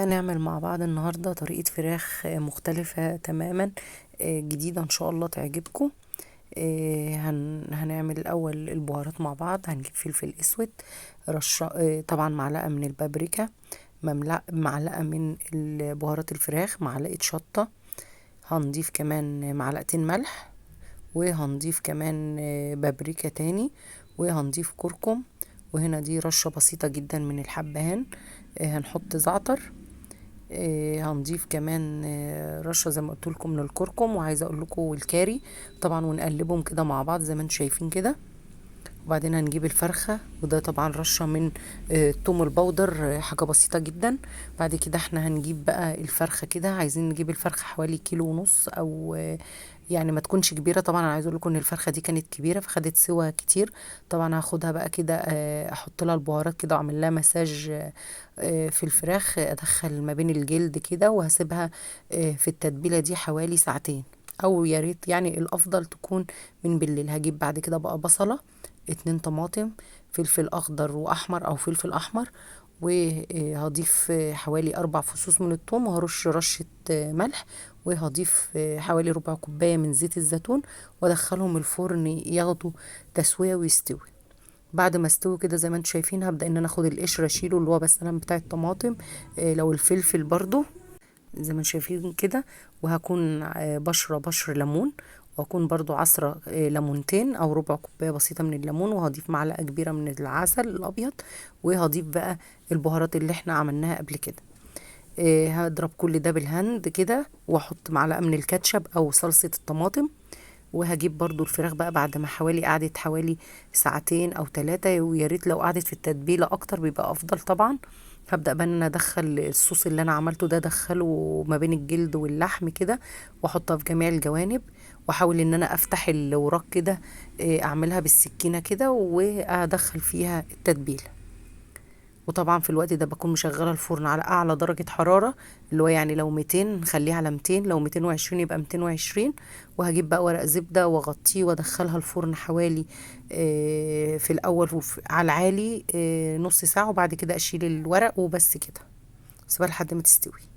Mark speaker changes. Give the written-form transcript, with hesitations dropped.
Speaker 1: هنعمل مع بعض النهاردة طريقة فراخ مختلفة تماما، جديدة ان شاء الله تعجبكم. هنعمل الاول البهارات مع بعض. هنجيب فلفل اسود رشة، طبعا معلقة من البابريكا، معلقة من بهارات الفراخ، معلقة شطة. هنضيف كمان معلقتين ملح، وهنضيف كمان بابريكا تاني، وهنضيف كركم، وهنا دي رشة بسيطة جدا من الحبهان. هنحط زعتر. هنضيف كمان رشه زي ما قلت لكم من الكركم، وعايزه اقول لكم الكاري طبعا، ونقلبهم كده مع بعض زي ما انتم شايفين كده. وبعدين هنجيب الفرخه، وده طبعا رشه من الثوم البودر، حاجه بسيطه جدا. بعد كده احنا هنجيب بقى الفرخه كده، عايزين نجيب الفرخه حوالي كيلو ونص، او يعني ما تكونش كبيره. طبعا انا عايزه اقول لكم ان الفرخه دي كانت كبيره فخدت سوا كتير. طبعا هاخدها بقى كده، احط لها البهارات كده واعمل لها مساج في الفراخ، ادخل ما بين الجلد كده، وهسيبها في التتبيله دي حوالي ساعتين، او يا ريت يعني الافضل تكون من بالليل. هجيب بعد كده بقى بصله، 2 طماطم، فلفل اخضر واحمر او فلفل احمر، وهضيف حوالي 4 فصوص من الثوم، وهرش رشة ملح، وهضيف حوالي ربع كوباية من زيت الزيتون، وادخلهم الفرن ياخدوا تسوية ويستوي. بعد ما استوي كده زي ما انتم شايفين، هبدأ ان انا اخد القشر اشيله، اللي هو بس انا بتاع الطماطم، لو الفلفل برضو زي ما انتم شايفين كده. وهكون بشر ليمون، وهكون برضو عصرة ليمونتين او ربع كوباية بسيطة من الليمون، وهضيف معلقة كبيرة من العسل الابيض، وهضيف بقى البهارات اللي احنا عملناها قبل كده. هضرب كل ده بالهاند كده، واحط معلقة من الكاتشب او صلصة الطماطم. وهجيب برضو الفراخ بقى بعد ما قعدت حوالي ساعتين او 3، ويا ريت لو قعدت في التتبيله اكتر بيبقى افضل طبعا. هبدا بقى ان انا ادخل الصوص اللي انا عملته ده، ادخله ما بين الجلد واللحم كده، واحطها في جميع الجوانب، واحاول ان انا افتح الوراك كده، اعملها بالسكينه كده، وادخل فيها التتبيله. وطبعا في الوقت ده بكون مشغله الفرن على اعلى درجه حراره، اللي هو يعني لو 200 نخليها على 200، لو 220 يبقى 220. وهجيب بقى ورق زبده واغطيه وادخلها الفرن حوالي في الاول على العالي نص ساعه، وبعد كده اشيل الورق وبس كده، سيبها لحد ما تستوي.